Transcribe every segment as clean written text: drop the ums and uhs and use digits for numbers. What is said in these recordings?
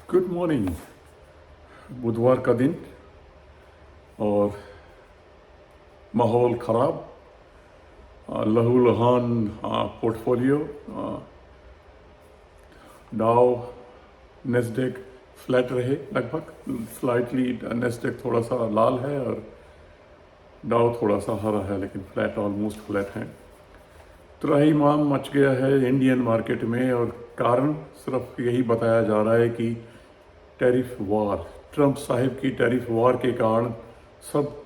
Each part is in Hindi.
Good morning. बुधवार का दिन और माहौल ख़राब, लहूलुहान पोर्टफोलियो। डाउ नेस्डेक फ्लैट रहे लगभग, स्लाइटली नेस्डेक थोड़ा सा लाल है और डाउ थोड़ा सा हरा है, लेकिन फ्लैट ऑलमोस्ट फ्लैट है। त्राहिमाम मच गया है इंडियन मार्केट में और कारण सिर्फ यही बताया जा रहा है कि टैरिफ वार, ट्रंप साहिब की टैरिफ वार के कारण सब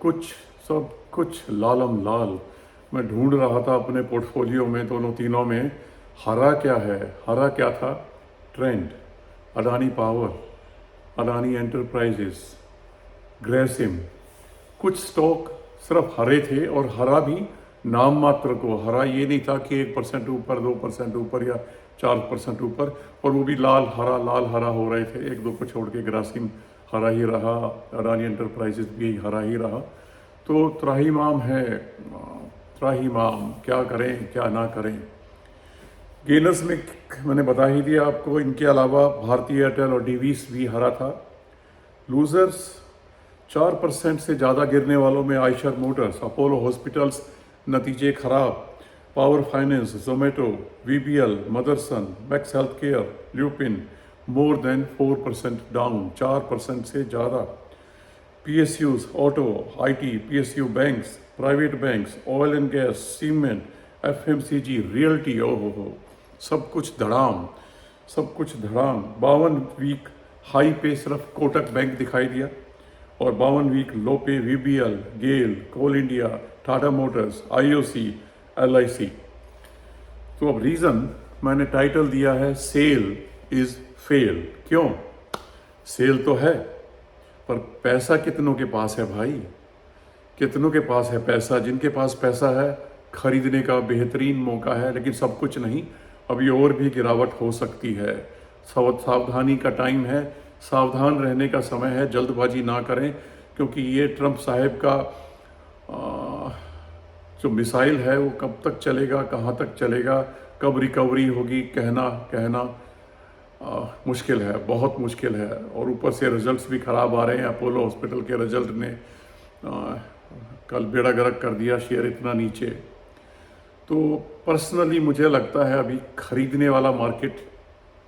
कुछ लालम लाल। मैं ढूंढ रहा था अपने पोर्टफोलियो में दोनों तीनों में हरा क्या है। हरा क्या था? Trend, Adani power, Adani enterprises, Grasim. कुछ स्टॉक सिर्फ हरे थे और हरा भी नाम मात्र को हरा। ये नहीं था कि 1% ऊपर, 2% ऊपर या 4% ऊपर, और वो भी लाल हरा हो रहे थे। एक दो को छोड़ के ग्रासिम हरा ही रहा, अडानी एंटरप्राइजेस भी हरा ही रहा। तो त्राहिमाम है, त्राहिमाम। क्या करें क्या ना करें। गेनर्स में मैंने बता ही दिया आपको। इनके अलावा भारती एयरटेल और डीवीस भी हरा था। लूजर्स 4% से ज़्यादा गिरने वालों में आयशर मोटर्स, अपोलो हॉस्पिटल्स नतीजे खराब, power finance, Zomato, VBL, Motherson, max health care, lupin more than 4% down, 4% से ज़्यादा। PSUs, auto, IT, PSU banks, private banks, oil and gas, cement, FMCG, realty, हो सब कुछ धड़ाम, सब कुछ धड़ाम। 52 वीक हाई पे सिर्फ कोटक बैंक दिखाई दिया और 52 वीक लो पे VBL, GAIL, Coal India, Tata Motors, IOC, LIC. तो अब रीज़न मैंने टाइटल दिया है सेल इज़ फेल। क्यों? सेल तो है पर पैसा कितनों के पास है भाई? कितनों के पास है पैसा? जिनके पास पैसा है खरीदने का बेहतरीन मौका है, लेकिन सब कुछ नहीं, अभी और भी गिरावट हो सकती है। सावधानी का टाइम है, सावधान रहने का समय है। जल्दबाजी ना करें, क्योंकि ये ट्रंप साहब का जो मिसाइल है वो कब तक चलेगा, कहाँ तक चलेगा, कब रिकवरी होगी, कहना मुश्किल है, बहुत मुश्किल है। और ऊपर से रिजल्ट्स भी ख़राब आ रहे हैं। अपोलो हॉस्पिटल के रिजल्ट ने कल बेड़ा गर्क कर दिया, शेयर इतना नीचे। तो पर्सनली मुझे लगता है अभी खरीदने वाला मार्केट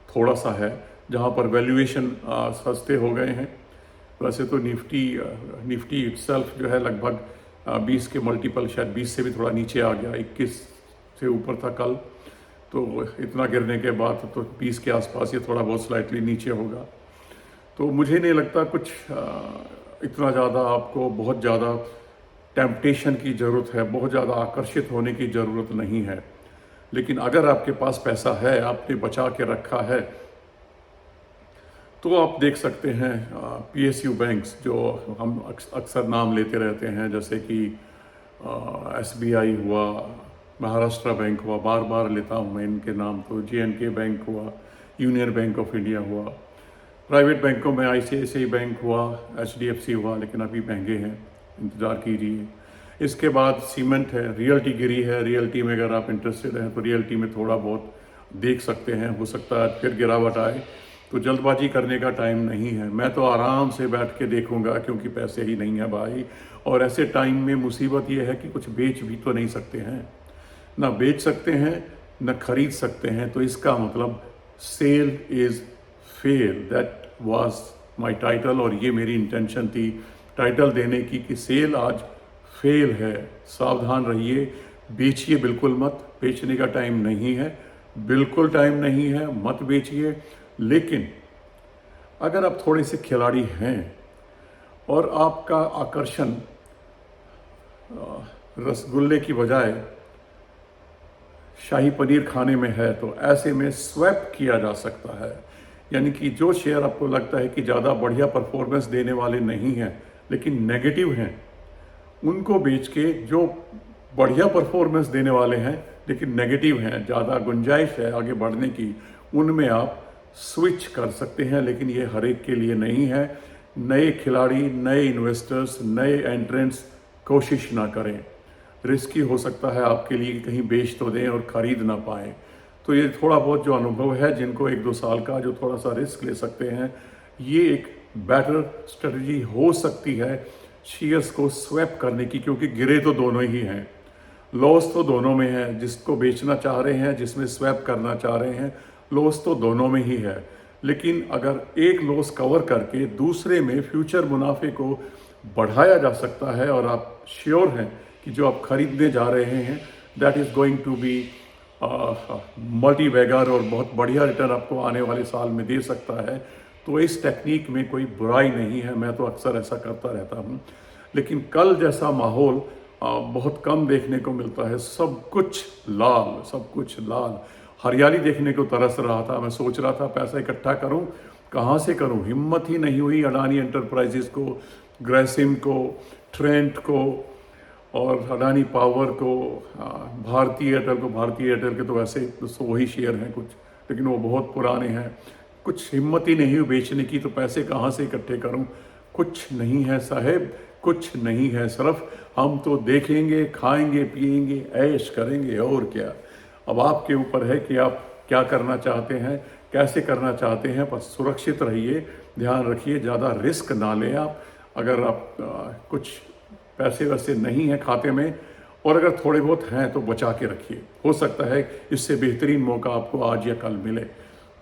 थोड़ा सा है, जहाँ पर वैल्यूएशन सस्ते हो गए हैं। वैसे तो निफ्टी इटसेल्फ जो है लगभग 20 के मल्टीपल, शायद 20 से भी थोड़ा नीचे आ गया, 21 से ऊपर था कल। तो इतना गिरने के बाद तो 20 के आसपास ये थोड़ा बहुत स्लाइटली नीचे होगा। तो मुझे नहीं लगता कुछ इतना ज़्यादा आपको बहुत ज़्यादा टेम्पटेशन की ज़रूरत है, बहुत ज़्यादा आकर्षित होने की ज़रूरत नहीं है। लेकिन अगर आपके पास पैसा है, आपने बचा के रखा है, तो आप देख सकते हैं पीएसयू बैंक्स, जो हम अक्सर नाम लेते रहते हैं, जैसे कि एसबीआई हुआ, महाराष्ट्र बैंक हुआ, बार बार लेता हूँ मैं इनके नाम। तो जेएंडके बैंक हुआ, यूनियन बैंक ऑफ इंडिया हुआ, प्राइवेट बैंकों में आईसीआईसीआई बैंक हुआ, एचडीएफसी हुआ, लेकिन अभी महंगे हैं, इंतज़ार कीजिए। इसके बाद सीमेंट है, रियल्टी गिरी है। रियल्टी में अगर आप इंटरेस्टेड हैं तो रियल्टी में थोड़ा बहुत देख सकते हैं, हो सकता है फिर गिरावट आए। तो जल्दबाजी करने का टाइम नहीं है। मैं तो आराम से बैठ के देखूंगा, क्योंकि पैसे ही नहीं है भाई। और ऐसे टाइम में मुसीबत ये है कि कुछ बेच भी तो नहीं सकते हैं, ना बेच सकते हैं ना खरीद सकते हैं। तो इसका मतलब sale is fail. That was my title, और ये मेरी इंटेंशन थी टाइटल देने की कि सेल आज फेल है। सावधान रहिए, बेचिए बिल्कुल मत। बेचने का टाइम नहीं है, बिल्कुल टाइम नहीं है, मत बेचिए। लेकिन अगर आप थोड़े से खिलाड़ी हैं और आपका आकर्षण रसगुल्ले की बजाय शाही पनीर खाने में है, तो ऐसे में स्वैप किया जा सकता है। यानी कि जो शेयर आपको लगता है कि ज़्यादा बढ़िया परफॉर्मेंस देने वाले नहीं हैं लेकिन नेगेटिव हैं, उनको बेच के जो बढ़िया परफॉर्मेंस देने वाले हैं लेकिन नेगेटिव हैं, ज़्यादा गुंजाइश है आगे बढ़ने की, उनमें आप स्विच कर सकते हैं। लेकिन ये हर एक के लिए नहीं है। नए खिलाड़ी, नए इन्वेस्टर्स, नए एंट्रेंट्स कोशिश ना करें। रिस्की हो सकता है आपके लिए कि कहीं बेच तो दें और ख़रीद ना पाएँ। तो ये थोड़ा बहुत जो अनुभव है, जिनको 1-2 साल का, जो थोड़ा सा रिस्क ले सकते हैं, ये एक बेटर स्ट्रेटजी हो सकती है शेयर्स को स्वैप करने की, क्योंकि गिरे तो दोनों ही हैं, लॉस तो दोनों में है। जिसको बेचना चाह रहे हैं, जिसमें स्वैप करना चाह रहे हैं, लॉस तो दोनों में ही है। लेकिन अगर एक लॉस कवर करके दूसरे में फ्यूचर मुनाफे को बढ़ाया जा सकता है और आप श्योर हैं कि जो आप खरीदने जा रहे हैं that is going to be multibagger और बहुत बढ़िया रिटर्न आपको आने वाले साल में दे सकता है, तो इस टेक्निक में कोई बुराई नहीं है। मैं तो अक्सर ऐसा करता रहता हूँ। लेकिन कल जैसा माहौल बहुत कम देखने को मिलता है। सब कुछ लाल, सब कुछ लाल। हरियाली देखने को तरस रहा था। मैं सोच रहा था पैसा इकट्ठा करूं, कहाँ से करूं, हिम्मत ही नहीं हुई। अडानी एंटरप्राइजेस को, ग्रेसिम को, ट्रेंट को और अडानी पावर को, भारती एयरटेल को। भारती एयरटेल के तो वैसे तो वही शेयर हैं कुछ, लेकिन वो बहुत पुराने हैं। कुछ हिम्मत ही नहीं हुई बेचने की, तो पैसे कहाँ से इकट्ठे करूं। कुछ नहीं है साहेब, कुछ नहीं है। सिर्फ हम तो देखेंगे, खाएंगे, पिएंगे, ऐश करेंगे, और क्या। अब आपके ऊपर है कि आप क्या करना चाहते हैं, कैसे करना चाहते हैं। बस सुरक्षित रहिए, ध्यान रखिए, ज़्यादा रिस्क ना लें आप। अगर आप कुछ पैसे वैसे नहीं हैं खाते में, और अगर थोड़े बहुत हैं तो बचा के रखिए। हो सकता है इससे बेहतरीन मौका आपको आज या कल मिले।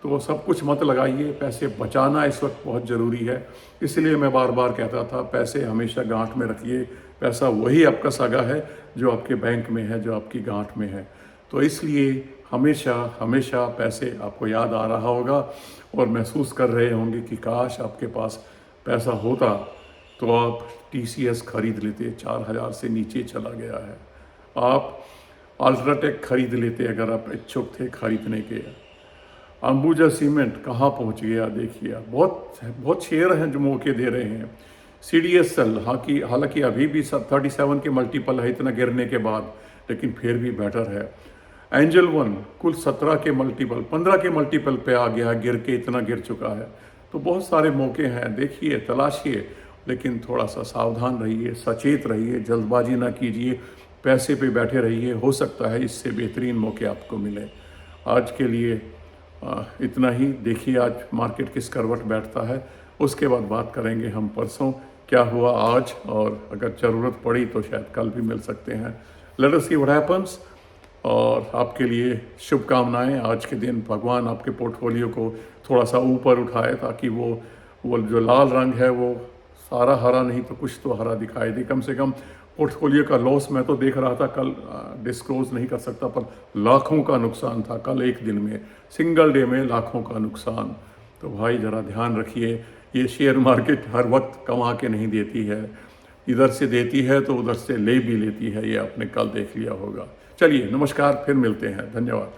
तो सब कुछ मत लगाइए, पैसे बचाना इस वक्त बहुत ज़रूरी है। इसलिए मैं बार बार कहता था पैसे हमेशा गांठ में रखिए। पैसा वही आपका सगा है जो आपके बैंक में है, जो आपकी गांठ में है। तो इसलिए हमेशा हमेशा पैसे आपको याद आ रहा होगा और महसूस कर रहे होंगे कि काश आपके पास पैसा होता तो आप TCS खरीद लेते। 4000 से नीचे चला गया है। आप अल्ट्राटेक खरीद लेते अगर आप इच्छुक थे खरीदने के। अंबुजा सीमेंट कहाँ पहुँच गया देखिए। बहुत बहुत शेयर हैं जो मौके दे रहे हैं। CDSL हालांकि अभी भी 37 के मल्टीपल है इतना गिरने के बाद, लेकिन फिर भी बेटर है। एंजल वन कुल 17 के मल्टीपल, 15 के मल्टीपल पे आ गया, गिर के इतना गिर चुका है। तो बहुत सारे मौके हैं, देखिए, तलाशिए, लेकिन थोड़ा सा सावधान रहिए, सचेत रहिए, जल्दबाजी ना कीजिए, पैसे पे बैठे रहिए। हो सकता है इससे बेहतरीन मौके आपको मिले। आज के लिए इतना ही। देखिए आज मार्केट किस करवट बैठता है, उसके बाद बात करेंगे हम परसों क्या हुआ आज, और अगर ज़रूरत पड़ी तो शायद कल भी मिल सकते हैं। Let us see what happens. और आपके लिए शुभकामनाएं। आज के दिन भगवान आपके पोर्टफोलियो को थोड़ा सा ऊपर उठाए, ताकि वो जो लाल रंग है वो सारा हरा नहीं तो कुछ तो हरा दिखाई दे। कम से कम पोर्टफोलियो का लॉस मैं तो देख रहा था, कल डिस्क्लोज नहीं कर सकता, पर लाखों का नुकसान था कल एक दिन में, सिंगल डे में लाखों का नुकसान। तो भाई ज़रा ध्यान रखिए, ये शेयर मार्केट हर वक्त कमा के नहीं देती है। इधर से देती है तो उधर से ले भी लेती है, ये आपने कल देख लिया होगा। चलिए नमस्कार, फिर मिलते हैं, धन्यवाद।